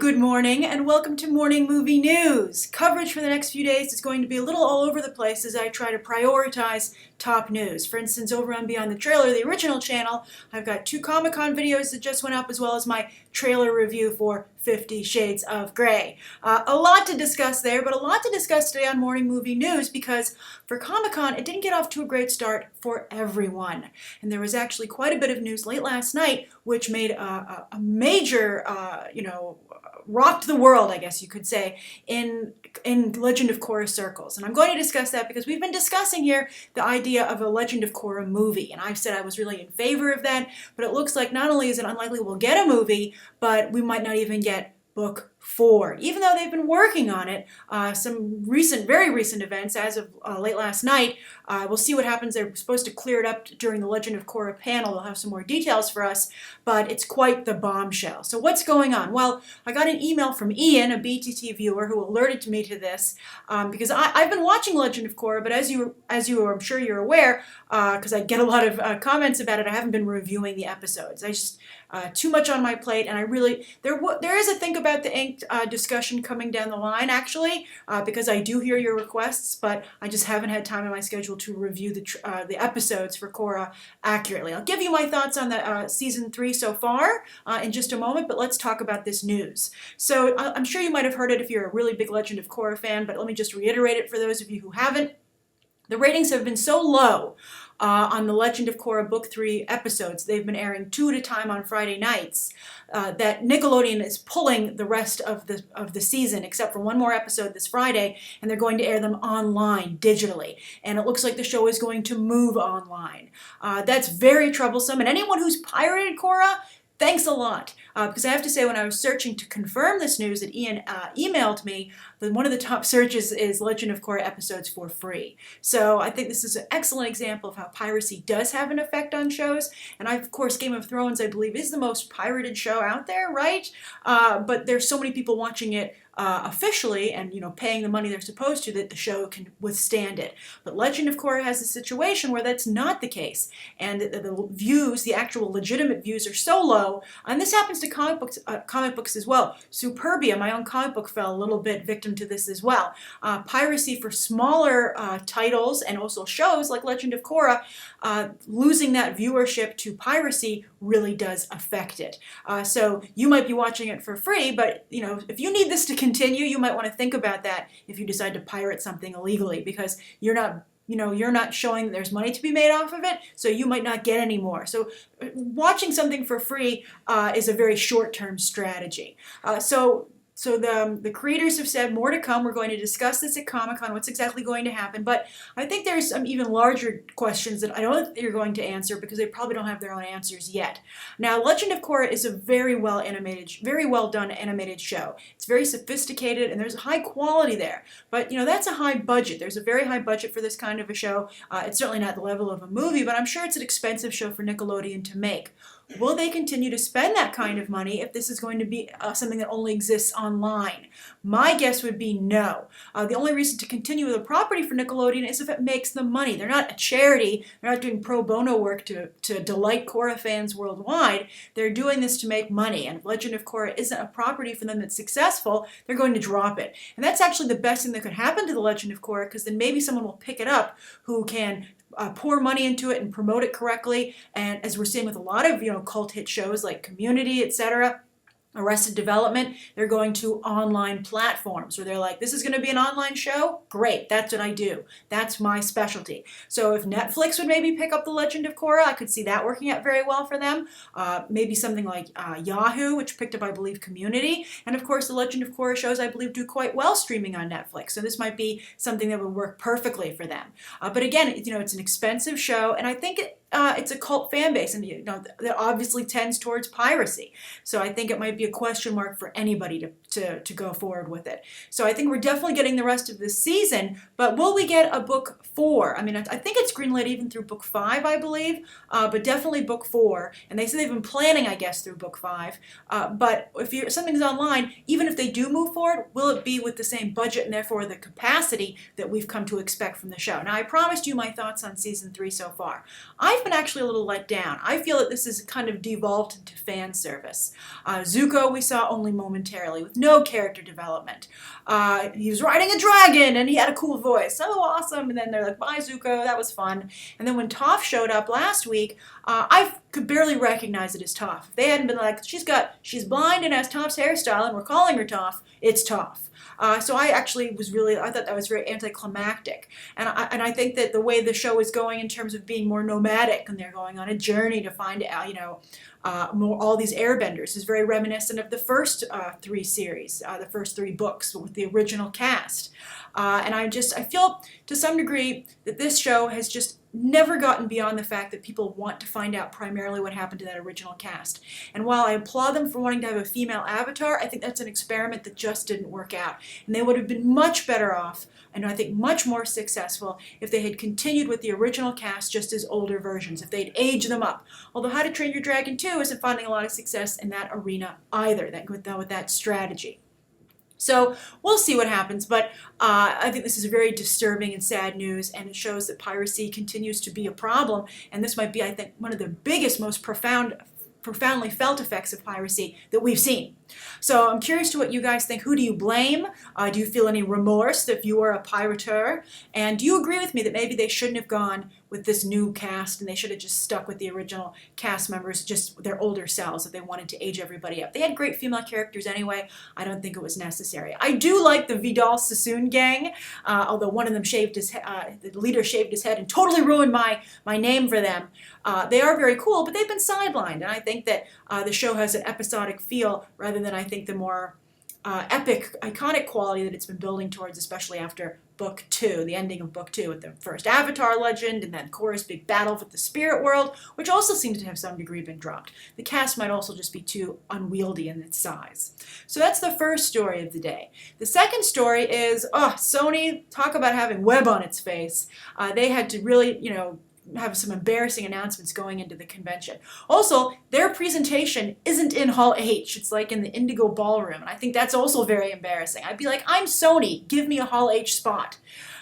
Good morning and welcome to Morning Movie News. Coverage for the next few days is going to be a little all over the place as I try to prioritize top news. For instance, over on Beyond the Trailer, the original channel, I've got 2 Comic-Con videos that just went up as well as my trailer review for 50 Shades of Grey. A lot to discuss there, but a lot to discuss today on Morning Movie News because for Comic-Con, it didn't get off to a great start for everyone. And there was actually quite a bit of news late last night which made a major, rocked the world, I guess you could say, in Legend of Korra circles. And I'm going to discuss that because we've been discussing here the idea of a Legend of Korra movie. And I've said I was really in favor of that, but it looks like not only is it unlikely we'll get a movie, but we might not even get Book 4, even though they've been working on it. Some very recent events as of late last night. We'll see what happens. They're supposed to clear it up during the Legend of Korra panel. They'll have some more details for us, but it's quite the bombshell. So what's going on? Well, I got an email from Ian, a BTT viewer, who alerted me to this because I've been watching Legend of Korra, but as you I'm sure you're aware, because I get a lot of comments about it, I haven't been reviewing the episodes. I just too much on my plate, and I really there is a think about the Inked discussion coming down the line, actually, because I do hear your requests, but I just haven't had time in my schedule to review the episodes for Korra accurately. I'll give you my thoughts on the season 3 so far in just a moment, but let's talk about this news. So I'm sure you might have heard it if you're a really big Legend of Korra fan, but let me just reiterate it for those of you who haven't. The ratings have been so low on the Legend of Korra Book 3 episodes. They've been airing 2 at a time on Friday nights. That Nickelodeon is pulling the rest of the season, except for one more episode this Friday, and they're going to air them online, digitally. And it looks like the show is going to move online. That's very troublesome, and anyone who's pirated Korra, thanks a lot, because I have to say when I was searching to confirm this news that Ian emailed me, one of the top searches is Legend of Korra episodes for free. So I think this is an excellent example of how piracy does have an effect on shows. And of course, Game of Thrones, I believe, is the most pirated show out there, right? But there's so many people watching it officially and paying the money they're supposed to that the show can withstand it. But Legend of Korra has a situation where that's not the case, and the views, the actual legitimate views, are so low. And this happens to comic books as well. Superbia, my own comic book, fell a little bit victim to this as well. Piracy for smaller titles and also shows like Legend of Korra, losing that viewership to piracy really does affect it. So you might be watching it for free, but if you need this to continue, you might want to think about that if you decide to pirate something illegally, because you're not showing that there's money to be made off of it, so you might not get any more. So watching something for free is a very short-term strategy. So the creators have said more to come. We're going to discuss this at Comic-Con, what's exactly going to happen. But I think there's some even larger questions that I don't think you're going to answer because they probably don't have their own answers yet. Now, Legend of Korra is a very well done animated show. It's very sophisticated and there's high quality there. But that's a high budget. There's a very high budget for this kind of a show. It's certainly not the level of a movie, but I'm sure it's an expensive show for Nickelodeon to make. Will they continue to spend that kind of money if this is going to be something that only exists online? My guess would be no. The only reason to continue with a property for Nickelodeon is if it makes them money. They're not a charity. They're not doing pro bono work to delight Korra fans worldwide. They're doing this to make money. And if Legend of Korra isn't a property for them that's successful, they're going to drop it. And that's actually the best thing that could happen to the Legend of Korra, because then maybe someone will pick it up who can pour money into it and promote it correctly. And as we're seeing with a lot of cult hit shows like Community, etc., Arrested Development, they're going to online platforms where they're like, this is going to be an online show? Great, that's what I do. That's my specialty. So if Netflix would maybe pick up The Legend of Korra, I could see that working out very well for them. Maybe something like Yahoo, which picked up, I believe, Community. And of course, The Legend of Korra shows, I believe, do quite well streaming on Netflix. So this might be something that would work perfectly for them. But again, it's an expensive show, and I think it's a cult fan base, and that obviously tends towards piracy. So I think it might be a question mark for anybody to go forward with it. So I think we're definitely getting the rest of this season, but will we get a book 4? I mean, I think it's greenlit even through book 5, I believe, but definitely book 4. And they say they've been planning, I guess, through book 5. But if something's online, even if they do move forward, will it be with the same budget and therefore the capacity that we've come to expect from the show? Now, I promised you my thoughts on season 3 so far. I I've been actually a little let down. I feel that this is kind of devolved into fan service. Zuko we saw only momentarily with no character development. He was riding a dragon and he had a cool voice. Oh, awesome. And then they're like, bye, Zuko. That was fun. And then when Toph showed up last week, I could barely recognize it as Toph. If they hadn't been like, she's blind and has Toph's hairstyle and we're calling her Toph, it's Toph. So I actually I thought that was very anticlimactic. And I think that the way the show is going in terms of being more nomadic and they're going on a journey to find out, all these airbenders is very reminiscent of the first three series, the first three books with the original cast. And I feel to some degree that this show has just never gotten beyond the fact that people want to find out primarily what happened to that original cast. And while I applaud them for wanting to have a female avatar, I think that's an experiment that just didn't work out. And they would have been much better off, and I think much more successful, if they had continued with the original cast just as older versions, if they'd aged them up. Although How to Train Your Dragon 2 isn't finding a lot of success in that arena either, with that strategy. So we'll see what happens, but I think this is very disturbing and sad news, and it shows that piracy continues to be a problem, and this might be, I think, one of the biggest, most profoundly felt effects of piracy that we've seen. So I'm curious to what you guys think. Who do you blame? Do you feel any remorse if you were a pirateur? And do you agree with me that maybe they shouldn't have gone with this new cast and they should have just stuck with the original cast members, just their older selves, if they wanted to age everybody up? They had great female characters anyway. I don't think it was necessary. I do like the Vidal Sassoon gang, although one of them the leader shaved his head and totally ruined my name for them. They are very cool, but they've been sidelined, and I think that the show has an episodic feel rather than, I think, the more epic, iconic quality that it's been building towards, especially after Book 2, the ending of Book 2 with the first Avatar legend, and then Korra's big battle with the spirit world, which also seems to have some degree been dropped. The cast might also just be too unwieldy in its size. So that's the first story of the day. The second story is, Sony, talk about having web on its face. They had to really, have some embarrassing announcements going into the convention. Also, their presentation isn't in Hall H. It's like in the Indigo Ballroom, and I think that's also very embarrassing. I'd be like, I'm Sony, give me a Hall H spot.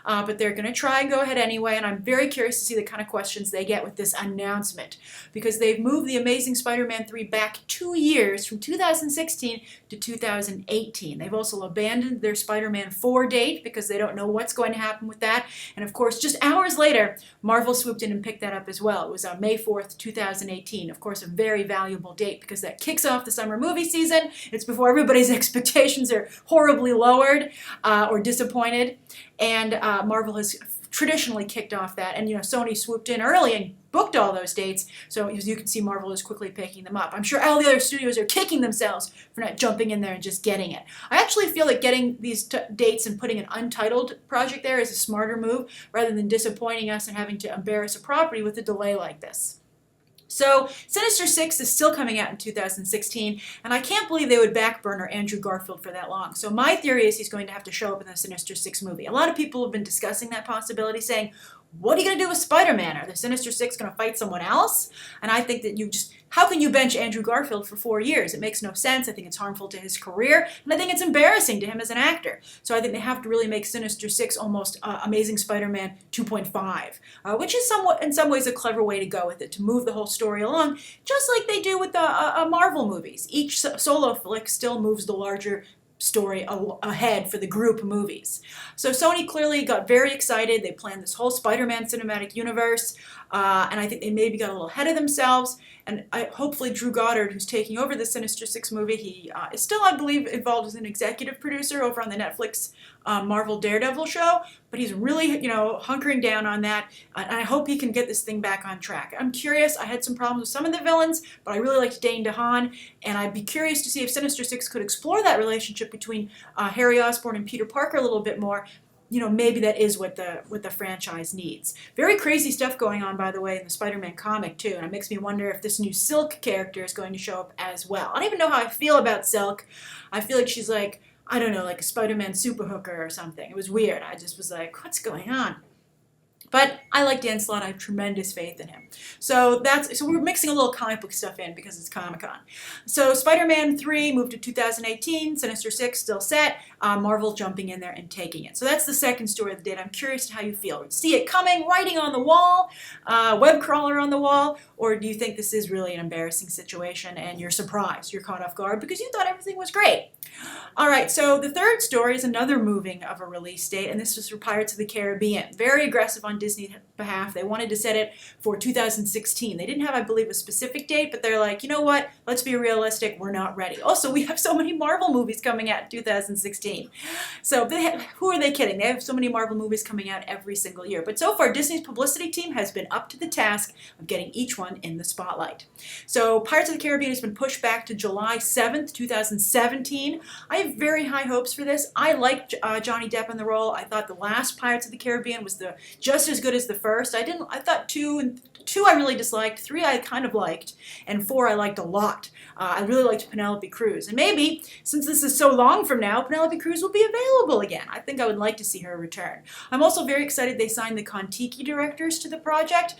But they're going to try and go ahead anyway, and I'm very curious to see the kind of questions they get with this announcement, because they've moved The Amazing Spider-Man 3 back 2 years, from 2016 to 2018. They've also abandoned their Spider-Man 4 date because they don't know what's going to happen with that, and of course, just hours later, Marvel swooped in and picked that up as well. It was on May 4th, 2018. Of course, a very valuable date because that kicks off the summer movie season. It's before everybody's expectations are horribly lowered or disappointed, and Marvel has traditionally kicked off that, and Sony swooped in early and booked all those dates, so as you can see, Marvel is quickly picking them up. I'm sure all the other studios are kicking themselves for not jumping in there and just getting it. I actually feel like getting these dates and putting an untitled project there is a smarter move, rather than disappointing us and having to embarrass a property with a delay like this. So Sinister Six is still coming out in 2016, and I can't believe they would backburner Andrew Garfield for that long. So my theory is he's going to have to show up in the Sinister Six movie. A lot of people have been discussing that possibility, saying, what are you going to do with Spider-Man? Are the Sinister Six going to fight someone else? And I think that how can you bench Andrew Garfield for 4 years? It makes no sense. I think it's harmful to his career, and I think it's embarrassing to him as an actor. So I think they have to really make Sinister Six almost Amazing Spider-Man 2.5, which is in some ways a clever way to go with it, to move the whole story along, just like they do with the Marvel movies. Each solo flick still moves the larger story ahead for the group movies. So Sony clearly got very excited. They planned this whole Spider-Man Cinematic Universe, and I think they maybe got a little ahead of themselves. And hopefully Drew Goddard, who's taking over the Sinister Six movie, he is still, I believe, involved as an executive producer over on the Netflix Marvel Daredevil show, but he's really, hunkering down on that, and I hope he can get this thing back on track. I'm curious. I had some problems with some of the villains, but I really liked Dane DeHaan, and I'd be curious to see if Sinister Six could explore that relationship between Harry Osborn and Peter Parker a little bit more. Maybe that is what the franchise needs. Very crazy stuff going on, by the way, in the Spider-Man comic, too, and it makes me wonder if this new Silk character is going to show up as well. I don't even know how I feel about Silk. I feel like she's like, I don't know, like a Spider-Man super hooker or something. It was weird. I just was like, what's going on? But I like Dan Slott. I have tremendous faith in him. So we're mixing a little comic book stuff in because it's Comic-Con. So Spider-Man 3 moved to 2018. Sinister Six still set. Marvel jumping in there and taking it. So that's the second story of the day. I'm curious how you feel. See it coming, writing on the wall, web crawler on the wall, or do you think this is really an embarrassing situation and you're surprised, you're caught off guard because you thought everything was great? All right, so the third story is another moving of a release date, and this was for Pirates of the Caribbean. Very aggressive on Disney's behalf. They wanted to set it for 2016. They didn't have, I believe, a specific date, but they're like, you know what? Let's be realistic. We're not ready. Also, we have so many Marvel movies coming out in 2016. So who are they kidding? They have so many Marvel movies coming out every single year. But so far, Disney's publicity team has been up to the task of getting each one in the spotlight. So Pirates of the Caribbean has been pushed back to July 7th, 2017. I have very high hopes for this. I liked Johnny Depp in the role. I thought the last Pirates of the Caribbean was just as good as the first. I thought two I really disliked, 3 I kind of liked, and 4 I liked a lot. I really liked Penelope Cruz. And maybe, since this is so long from now, Penelope Cruz will be available again. I think I would like to see her return. I'm also very excited they signed the Kon-Tiki directors to the project.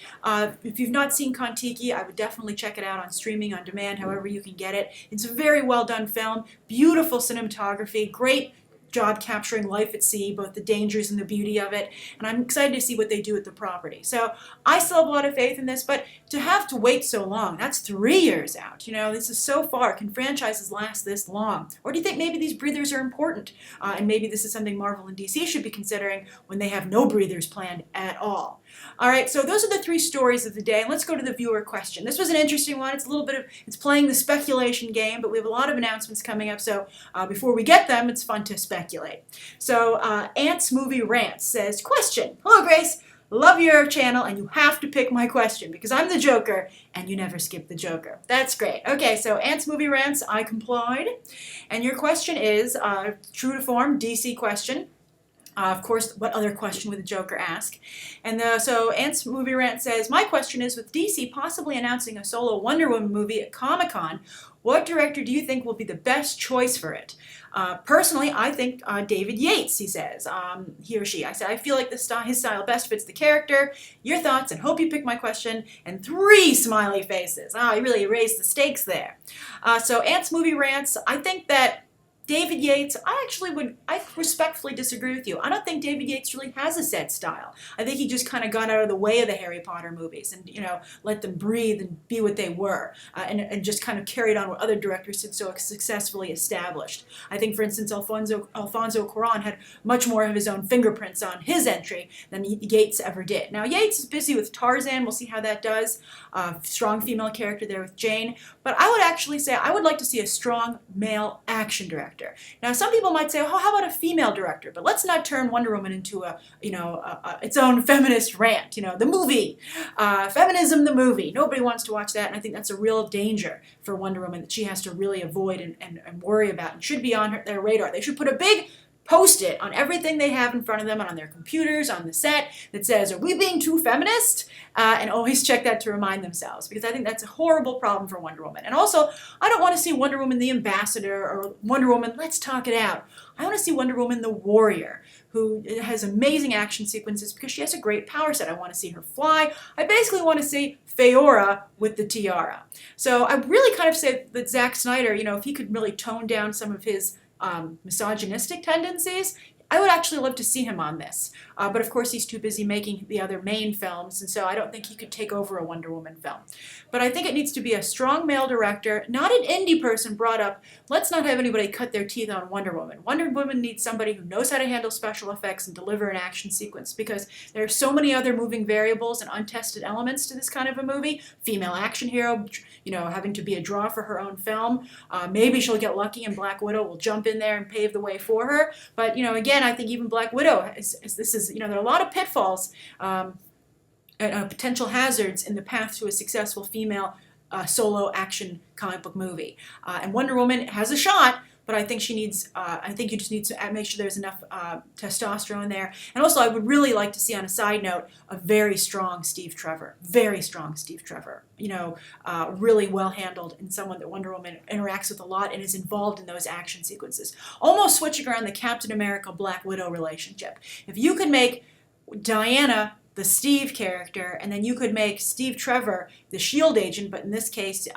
If you've not seen Kon-Tiki, I would definitely check it out on streaming, on demand, however you can get it. It's a very well done film, beautiful cinematography, great job capturing life at sea, both the dangers and the beauty of it, and I'm excited to see what they do with the property. So I still have a lot of faith in this, but to have to wait so long, that's 3 years out. You know, this is so far. Can franchises last this long? Or do you think maybe these breathers are important, and maybe this is something Marvel and DC should be considering when they have no breathers planned at all? All right, so those are the 3 stories of the day, and let's go to the viewer question. This was an interesting one. It's playing the speculation game, but we have a lot of announcements coming up, so before we get them, it's fun to speculate. So Ant's Movie Rants says, question, hello Grace, love your channel, and you have to pick my question because I'm the Joker, and you never skip the Joker. That's great. Okay, so Ant's Movie Rants, I complied, and your question is, true to form, DC question. Of course, what other question would the Joker ask? And so Ant's Movie Rant says, my question is, with DC possibly announcing a solo Wonder Woman movie at Comic-Con, what director do you think will be the best choice for it? Personally, I think David Yates, he says. He or she. I said, I feel like his style best fits the character. Your thoughts, and hope you pick my question. And 3 smiley faces. He really raised the stakes there. So Ant's Movie Rants, I think that David Yates, I respectfully disagree with you. I don't think David Yates really has a set style. I think he just kind of got out of the way of the Harry Potter movies and, you know, let them breathe and be what they were, and just kind of carried on what other directors had so successfully established. I think, for instance, Alfonso Cuarón had much more of his own fingerprints on his entry than Yates ever did. Now, Yates is busy with Tarzan. We'll see how that does. Strong female character there with Jane. But I would actually say I would like to see a strong male action director. Now, some people might say, oh, how about a female director? But let's not turn Wonder Woman into its own feminist rant. You know, the movie, feminism, the movie. Nobody wants to watch that, and I think that's a real danger for Wonder Woman that she has to really avoid and worry about, and should be on their radar. They should put a big Post-it on everything they have in front of them and on their computers, on the set, that says, are we being too feminist? And always check that to remind themselves, because I think that's a horrible problem for Wonder Woman. And also, I don't want to see Wonder Woman the ambassador or Wonder Woman, let's talk it out. I want to see Wonder Woman the warrior, who has amazing action sequences because she has a great power set. I want to see her fly. I basically want to see Feora with the tiara. So I really kind of say that Zack Snyder, if he could really tone down some of his misogynistic tendencies, I would actually love to see him on this. But of course he's too busy making the other main films, and so I don't think he could take over a Wonder Woman film. But I think it needs to be a strong male director, not an indie person brought up, let's not have anybody cut their teeth on Wonder Woman. Wonder Woman needs somebody who knows how to handle special effects and deliver an action sequence, because there are so many other moving variables and untested elements to this kind of a movie. Female action hero, having to be a draw for her own film. Maybe she'll get lucky and Black Widow will jump in there and pave the way for her. But, again, I think even Black Widow, there are a lot of pitfalls, potential hazards in the path to a successful female solo action comic book movie. And Wonder Woman has a shot, but I think you just need to make sure there's enough testosterone there. And also, I would really like to see, on a side note, a very strong Steve Trevor. Very strong Steve Trevor. Really well handled, and someone that Wonder Woman interacts with a lot and is involved in those action sequences. Almost switching around the Captain America Black Widow relationship. If you could make Diana the Steve character, and then you could make Steve Trevor the S.H.I.E.L.D. agent, but in this case,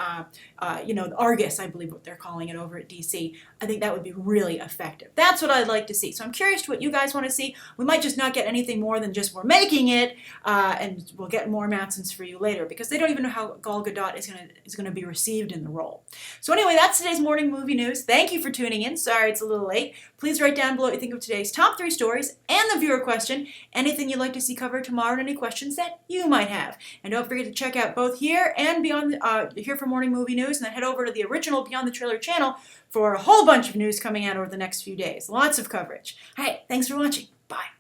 Argus, I believe what they're calling it over at DC. I think that would be really effective. That's what I'd like to see. So I'm curious to what you guys want to see. We might just not get anything more than just we're making it, and we'll get more announcements for you later, because they don't even know how Gal Gadot is going to be received in the role. So anyway, that's today's morning movie news. Thank you for tuning in. Sorry it's a little late. Please write down below what you think of today's top 3 stories and the viewer question, anything you'd like to see covered tomorrow, and any questions that you might have. And don't forget to check out both here and Beyond here for morning movie news, and then head over to the original Beyond the Trailer channel for a whole bunch of news coming out over the next few days. Lots of coverage. All right, thanks for watching. Bye.